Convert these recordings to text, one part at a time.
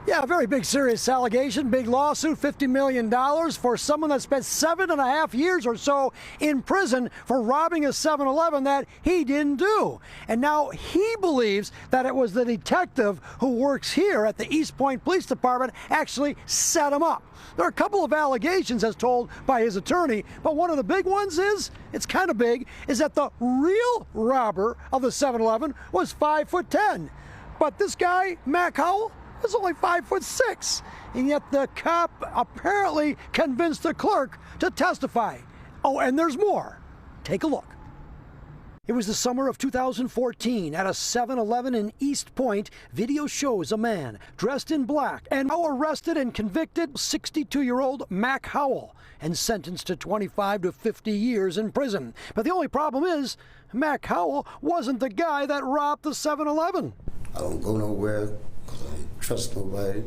Yeah, a very big, serious allegation, big lawsuit, $50 million for someone that spent 7.5 years or so in prison for robbing a 7-Eleven that he didn't do. And now he believes that it was the detective who works here at the Eastpointe Police Department actually set him up. There are a couple of allegations as told by his attorney, but one of the big ones is, it's kind of big, is that the real robber of the 7-Eleven was 5'10". But this guy, Mac Howell, is only 5'6", and yet the cop apparently convinced the clerk to testify. Oh, and there's more. Take a look. It was the summer of 2014 at a 7-Eleven in Eastpointe. Video shows a man dressed in black and now arrested and convicted 62-year-old Mac Howell and sentenced to 25 to 50 years in prison. But the only problem is Mac Howell wasn't the guy that robbed the 7-Eleven. I don't go nowhere because I don't trust nobody.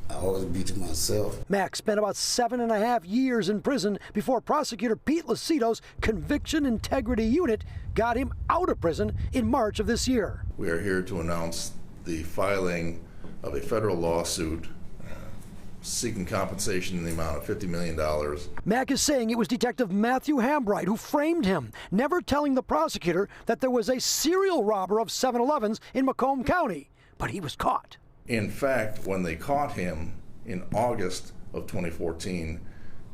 I always be to myself. Mac spent about 7.5 years in prison before prosecutor Pete Lucido's Conviction Integrity Unit got him out of prison in March of this year. We are here to announce the filing of a federal lawsuit seeking compensation in the amount of $50 million. Mac is saying it was Detective Matthew Hambright who framed him, never telling the prosecutor that there was a serial robber of 7-Elevens in Macomb County, but he was caught. In fact, when they caught him in August of 2014,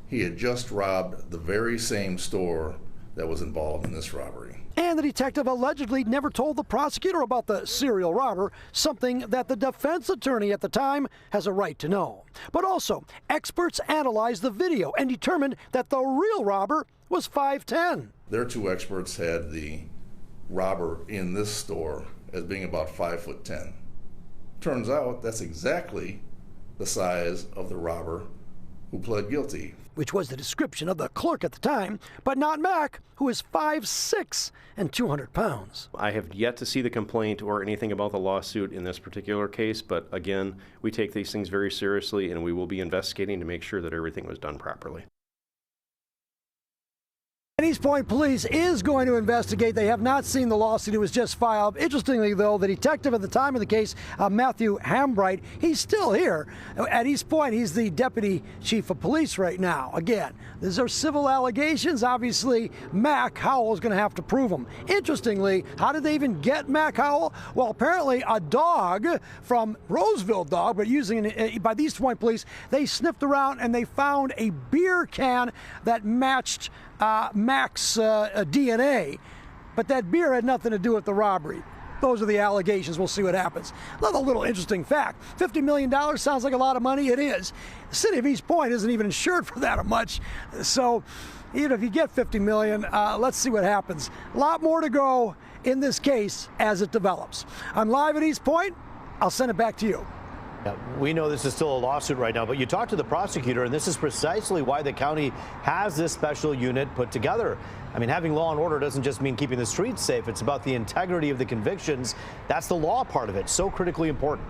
he had just robbed the very same store that was involved in this robbery. And the detective allegedly never told the prosecutor about the serial robber, something that the defense attorney at the time has a right to know. But also, experts analyzed the video and determined that the real robber was 5'10". Their two experts had the robber in this store as being about 5'10". Turns out that's exactly the size of the robber who pled guilty. Which was the description of the clerk at the time, but not Mac, who is 5'6" and 200 pounds. I have yet to see the complaint or anything about the lawsuit in this particular case, but again, we take these things very seriously and we will be investigating to make sure that everything was done properly. Eastpointe Police is going to investigate. They have not seen the lawsuit. It was just filed. Interestingly, though, the detective at the time of the case, Matthew Hambright, he's still here at Eastpointe. He's the deputy chief of police right now. Again, these are civil allegations. Obviously, Mac Howell is going to have to prove them. Interestingly, how did they even get Mac Howell? Well, apparently a dog from Roseville dog, but using by the Eastpointe Police, they sniffed around and they found a beer can that matched Mac's DNA, but that beer had nothing to do with the robbery. Those are the allegations. We'll see what happens. Another little interesting fact, $50 million sounds like a lot of money. It is. The city of Eastpointe isn't even insured for that much. So even if you get $50 million, let's see what happens. A lot more to go in this case as it develops. I'm live at Eastpointe. I'll send it back to you. Yeah, we know this is still a lawsuit right now, but you talked to the prosecutor, and this is precisely why the county has this special unit put together. I mean, having law and order doesn't just mean keeping the streets safe. It's about the integrity of the convictions. That's the law part of it, so critically important.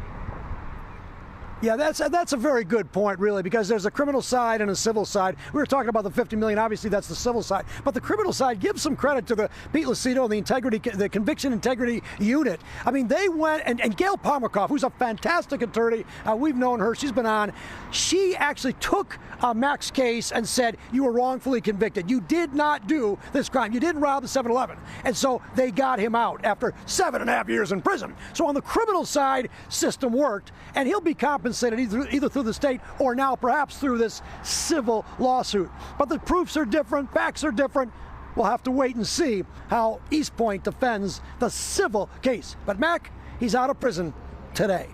Yeah, that's a very good point, really, because there's a criminal side and a civil side. We were talking about the $50 million. Obviously, that's the civil side. But the criminal side gives some credit to the Pete Lucido and the Conviction Integrity Unit. I mean, they went, and Gail Palmakoff, who's a fantastic attorney, we've known her, she's been on, she actually took Mac's case and said, you were wrongfully convicted. You did not do this crime. You didn't rob the 7-Eleven. And so they got him out after 7.5 years in prison. So on the criminal side, system worked, and he'll be compensated either through the state or now perhaps through this civil lawsuit. But the proofs are different, facts are different. We'll have to wait and see how Eastpointe defends the civil case. But Mac, he's out of prison today.